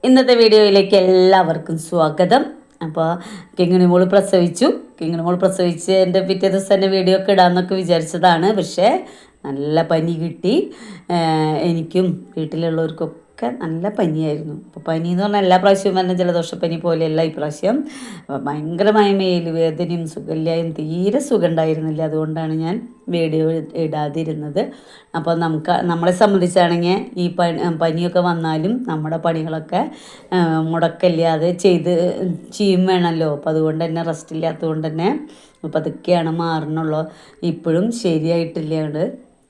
ഇന്നത്തെ വീഡിയോയിലേക്ക് എല്ലാവർക്കും സ്വാഗതം. അപ്പോൾ കിങ്ങിണി പ്രസവിച്ചു. കിങ്ങിണി പ്രസവിച്ച് എൻ്റെ പിറ്റേ ദിവസം തന്നെ വീഡിയോ ഒക്കെ ഇടാമെന്നൊക്കെ വിചാരിച്ചതാണ്. പക്ഷേ നല്ല പനി കിട്ടി. എനിക്കും വീട്ടിലുള്ളവർക്കൊക്കെ നല്ല പനിയായിരുന്നു. അപ്പോൾ പനി എന്ന് പറഞ്ഞാൽ എല്ലാ പ്രാവശ്യവും വരുന്ന ജലദോഷപ്പനി പോലെയല്ല ഇപ്രാവശ്യം. ഭയങ്കരമായ മേലുവേദനയും സുഖമില്ലായും തീരെ സുഖം ഉണ്ടായിരുന്നില്ല. അതുകൊണ്ടാണ് ഞാൻ വീഡിയോ ഇടാതിരുന്നത്. അപ്പോൾ നമ്മളെ സംബന്ധിച്ചാണെങ്കിൽ ഈ പനിയൊക്കെ വന്നാലും നമ്മുടെ പണികളൊക്കെ മുടക്കമില്ലാതെ ചെയ്യും വേണമല്ലോ. അപ്പോൾ അതുകൊണ്ട് തന്നെ റെസ്റ്റ് ഇല്ലാത്തതുകൊണ്ട് തന്നെ അപ്പോൾ അതൊക്കെയാണ് മാറണുള്ളൂ. ഇപ്പോഴും ശരിയായിട്ടില്ല.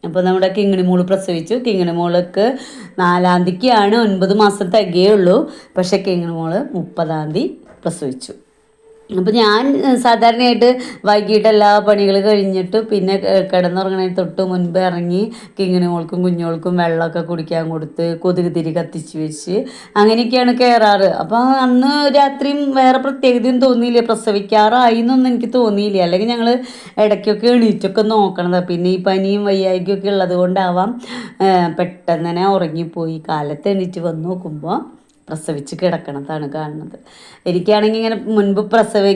അപ്പോൾ നമ്മുടെ കിങ്ങിണി പ്രസവിച്ചു. കിങ്ങിണി 4-ാം തീയതിക്കാണ് 9 മാസം തികയുള്ളൂ. പക്ഷേ കിങ്ങിണി 30-ാം തീയതി പ്രസവിച്ചു. അപ്പോൾ ഞാൻ സാധാരണയായിട്ട് വൈകിട്ട് എല്ലാ പണികൾ കഴിഞ്ഞിട്ട് പിന്നെ കിടന്നുറങ്ങണതിന് തൊട്ട് മുൻപ് ഇറങ്ങി കിങ്ങിണി കുഞ്ഞോൾക്കും വെള്ളമൊക്കെ കുടിക്കാൻ കൊടുത്ത് കൊതുക് തിരി കത്തിച്ച് വെച്ച് അങ്ങനെയൊക്കെയാണ് കയറാറ്. അപ്പോൾ അന്ന് രാത്രിയും വേറെ പ്രത്യേകതയും തോന്നിയില്ല. പ്രസവിക്കാറായി എന്നൊന്നും എനിക്ക് തോന്നിയില്ല. അല്ലെങ്കിൽ ഞങ്ങൾ ഇടയ്ക്കൊക്കെ എണീറ്റൊക്കെ നോക്കണത്. പിന്നെ ഈ പനിയും വയ്യായ്കയൊക്കെ ഉള്ളത് കൊണ്ടാവാം പെട്ടെന്ന് തന്നെ ഉറങ്ങിപ്പോയി. കാലത്ത് എണീറ്റ് വന്ന് നോക്കുമ്പോൾ പ്രസവിച്ച് കിടക്കണതാണ് കാണുന്നത്. എനിക്കാണെങ്കിൽ ഇങ്ങനെ മുൻപ്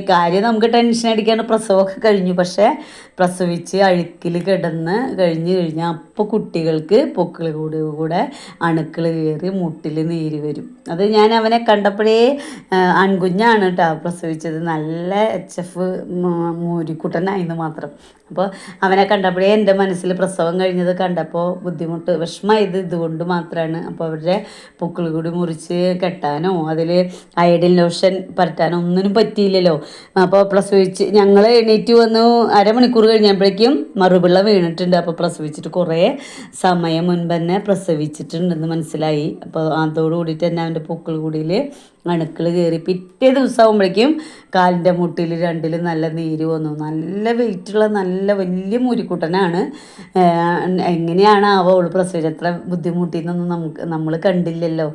കാര്യം നമുക്ക് ടെൻഷൻ അടിക്കാണ്ട് പ്രസവമൊക്കെ കഴിഞ്ഞു. പക്ഷേ പ്രസവിച്ച് അഴുക്കിൽ കഴിഞ്ഞ് കഴിഞ്ഞാൽ അപ്പോൾ കുട്ടികൾക്ക് പൊക്കിൾ കൂടെ അണുക്കൾ കയറി മുട്ടിൽ നീര് വരും. അത് ഞാൻ അവനെ കണ്ടപ്പോഴേ ആൺകുഞ്ഞാണ് കേട്ടോ പ്രസവിച്ചത്. നല്ല HF മൂരിക്കുട്ടനായിരുന്നു മാത്രം. അപ്പോൾ അവനെ കണ്ടപ്പോഴേ എൻ്റെ മനസ്സിൽ പ്രസവം കഴിഞ്ഞത് കണ്ടപ്പോൾ ബുദ്ധിമുട്ട് വിഷമമായത് ഇതുകൊണ്ട് മാത്രമാണ്. അപ്പോൾ അവരുടെ പൊക്കിൾ കൂടി മുറിച്ച് കെട്ടാനോ അതിൽ അയഡിൻ ലോഷൻ പരട്ടാനോ ഒന്നിനും പറ്റിയില്ലല്ലോ. അപ്പോൾ പ്രസവിച്ച് ഞങ്ങൾ എണീറ്റ് വന്നു. അരമണിക്കൂർ കഴിഞ്ഞപ്പോഴേക്കും മറുപിള്ള വീണിട്ടുണ്ട്. അപ്പോൾ പ്രസവിച്ചിട്ട് കുറേ സമയം മുൻപ് തന്നെ പ്രസവിച്ചിട്ടുണ്ടെന്ന് മനസ്സിലായി. അപ്പോൾ അതോടുകൂടിയിട്ട് തന്നെ അവൻ്റെ പൊക്കിൾ കൂടിയിൽ അണുക്കൾ കയറി. പിറ്റേ ദിവസം ആകുമ്പോഴേക്കും കാലിൻ്റെ മുട്ടിൽ രണ്ടിലും നല്ല നീര് വന്നു. നല്ല വെയിറ്റുള്ള നല്ല വലിയ മൂരിക്കുട്ടനാണ്. എങ്ങനെയാണ് അവൾ പ്രസവിച്ചത് എത്ര ബുദ്ധിമുട്ടിയെന്നൊന്നും നമ്മൾ കണ്ടില്ലല്ലോ.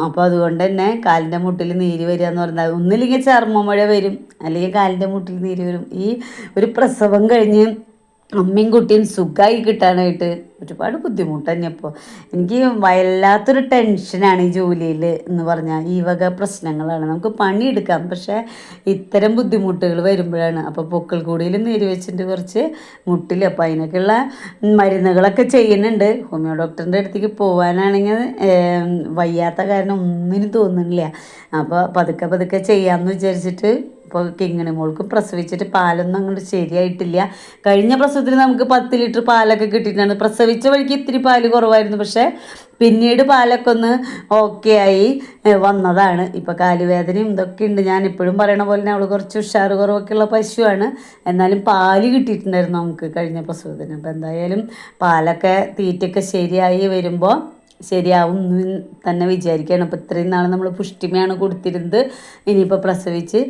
അപ്പോൾ അതുകൊണ്ട് തന്നെ കാലിൻ്റെ മുട്ടിൽ നീര് വരിക എന്ന് പറഞ്ഞാൽ ഒന്നില്ലെങ്കിൽ ചർമ്മമുഴ വരും, അല്ലെങ്കിൽ കാലിൻ്റെ മുട്ടിൽ നീര് വരും. ഈ ഒരു പ്രസവം കഴിഞ്ഞ് അമ്മയും കുട്ടിയും സുഖമായി കിട്ടാനായിട്ട് ഒരുപാട് ബുദ്ധിമുട്ട് തന്നെ. അപ്പോൾ എനിക്ക് വല്ലാത്തൊരു ടെൻഷനാണ് ഈ ജോലിയിൽ എന്ന് പറഞ്ഞാൽ. ഈ വക പ്രശ്നങ്ങളാണ്. നമുക്ക് പണിയെടുക്കാം, പക്ഷേ ഇത്തരം ബുദ്ധിമുട്ടുകൾ വരുമ്പോഴാണ്. അപ്പോൾ പൊക്കിൾ കൂടിയിൽ നീര് വെച്ചിട്ട് കുറച്ച് മുട്ടിൽ അപ്പോൾ അതിനൊക്കെയുള്ള മരുന്നുകളൊക്കെ ചെയ്യുന്നുണ്ട്. ഹോമിയോ ഡോക്ടറിൻ്റെ അടുത്തേക്ക് പോകാനാണെങ്കിൽ വയ്യാത്ത കാരണം ഒന്നിനും തോന്നുന്നില്ല. അപ്പോൾ പതുക്കെ ചെയ്യാമെന്ന് വിചാരിച്ചിട്ട് ഇപ്പോൾ കിങ്ങിണി പ്രസവിച്ചിട്ട് പാലൊന്നും അങ്ങോട്ട് ശരിയായിട്ടില്ല. കഴിഞ്ഞ പ്രസവത്തിന് നമുക്ക് 10 ലിറ്റർ പാലൊക്കെ കിട്ടിയിട്ടാണ്. പ്രസവിച്ച വഴിക്ക് ഇത്തിരി പാല് കുറവായിരുന്നു. പക്ഷേ പിന്നീട് പാലൊക്കെ ഒന്ന് ഓക്കെ ആയി വന്നതാണ്. ഇപ്പോൾ കാലുവേദനയും ഇതൊക്കെ ഉണ്ട്. ഞാൻ ഇപ്പോഴും പറയണ പോലെ തന്നെ അവൾ കുറച്ച് ഉഷാറ് കുറവൊക്കെ ഉള്ള പശുവാണ്. എന്നാലും പാല് കിട്ടിയിട്ടുണ്ടായിരുന്നു നമുക്ക് കഴിഞ്ഞ പ്രസവത്തിന്. അപ്പോൾ എന്തായാലും പാലൊക്കെ തീറ്റയൊക്കെ ശരിയായി വരുമ്പോൾ ശരിയാവും തന്നെ വിചാരിക്കുകയാണ്. അപ്പോൾ ഇത്രയും നാൾ നമ്മൾ പുഷ്ടിമയാണ് കൊടുത്തിരുന്നത്. ഇനിയിപ്പോൾ പ്രസവിച്ച്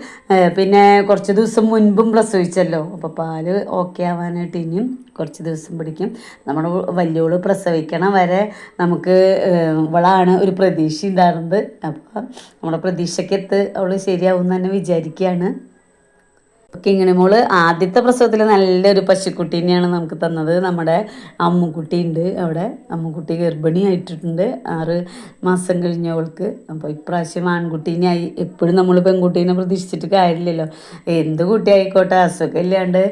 പിന്നെ കുറച്ച് ദിവസം മുൻപും പ്രസവിച്ചല്ലോ. അപ്പോൾ പാല് ഓക്കെ ആവാനായിട്ട് ഇനിയും കുറച്ച് ദിവസം പിടിക്കും. നമ്മുടെ വലിയോള് പ്രസവിക്കണം വരെ നമുക്ക് ഇവളാണ് ഒരു പ്രതീക്ഷ ഉണ്ടായിരുന്നത്. അപ്പോൾ നമ്മുടെ പ്രതീക്ഷയ്ക്കെത്ത് അവൾ ശരിയാവും തന്നെ വിചാരിക്കുകയാണ്. കിങ്ങിണി ആദ്യത്തെ പ്രസവത്തിൽ നല്ലൊരു പശുക്കുട്ടീനെയാണ് നമുക്ക് തന്നത്. നമ്മുടെ അമ്മുക്കുട്ടി ഉണ്ട് അവിടെ. അമ്മുക്കുട്ടി ഗർഭിണിയായിട്ടുണ്ട് 6 മാസം കഴിഞ്ഞവൾക്ക്. അപ്പോൾ ഇപ്രാവശ്യം ആൺകുട്ടീനെയായി. എപ്പോഴും നമ്മൾ പെൺകുട്ടീനെ പ്രതീക്ഷിച്ചിട്ട് കാര്യമില്ലല്ലോ. എന്ത് കുട്ടി ആയിക്കോട്ടെ അസുഖം ഇല്ലാണ്ട്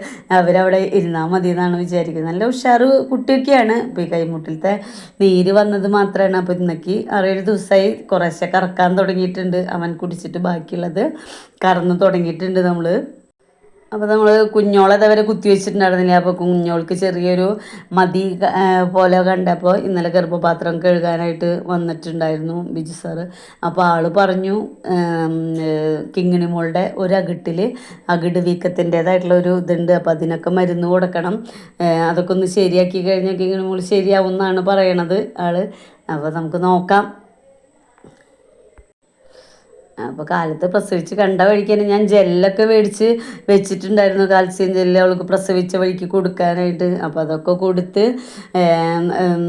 അവരവിടെ ഇരുന്നാൽ മതി എന്നാണ് വിചാരിക്കുന്നത്. നല്ല ഉഷാറ് കുട്ടിയൊക്കെയാണ്. ഇപ്പോൾ ഈ കൈമുട്ടിലത്തെ നീര് വന്നത് മാത്രമാണ്. അപ്പോൾ ഇന്നേക്ക് 6-7 ദിവസമായി കുറേശ്ശെ കറക്കാൻ തുടങ്ങിയിട്ടുണ്ട്. അവൻ കുടിച്ചിട്ട് ബാക്കിയുള്ളത് കറന്ന് തുടങ്ങിയിട്ടുണ്ട് നമ്മൾ. അപ്പോൾ നമ്മൾ കുഞ്ഞോളെ അതവരെ കുത്തി വെച്ചിട്ടുണ്ടായിരുന്നില്ല. അപ്പോൾ കുഞ്ഞോൾക്ക് ചെറിയൊരു മതി പോലെ കണ്ടപ്പോൾ ഇന്നലെ ഗർഭപാത്രം കഴുകാനായിട്ട് വന്നിട്ടുണ്ടായിരുന്നു ബിജു സാറ്. അപ്പോൾ ആൾ പറഞ്ഞു കിങ്ങിണി ഒരു അകിട് വീക്കത്തിൻ്റേതായിട്ടുള്ള ഒരു ഇതുണ്ട്. അപ്പോൾ അതിനൊക്കെ മരുന്ന് കൊടുക്കണം. അതൊക്കെ ഒന്ന് ശരിയാക്കി കഴിഞ്ഞാൽ കിങ്ങിണി ശരിയാവും എന്നാണ് പറയണത് ആൾ. അപ്പോൾ നമുക്ക് നോക്കാം. അപ്പോൾ കാലത്ത് പ്രസവിച്ച് കണ്ട വഴിക്ക് തന്നെ ഞാൻ ജെല്ലൊക്കെ മേടിച്ച് വെച്ചിട്ടുണ്ടായിരുന്നു. കാൽസ്യം ജെല്ല് അവൾക്ക് പ്രസവിച്ച വഴിക്ക് കൊടുക്കാനായിട്ട്. അപ്പോൾ അതൊക്കെ കൊടുത്ത്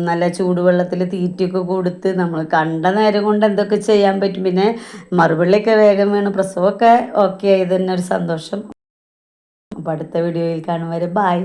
നല്ല ചൂടുവെള്ളത്തിൽ തീറ്റയൊക്കെ കൊടുത്ത് നമ്മൾ കണ്ട നേരം കൊണ്ട് എന്തൊക്കെ ചെയ്യാൻ പറ്റും. പിന്നെ മറുപള്ളിയൊക്കെ വേഗം വീണ് പ്രസവമൊക്കെ ഓക്കെ ആയത് തന്നെ ഒരു സന്തോഷം. അപ്പോൾ അടുത്ത വീഡിയോയിൽ കാണും വരെ ബായ്.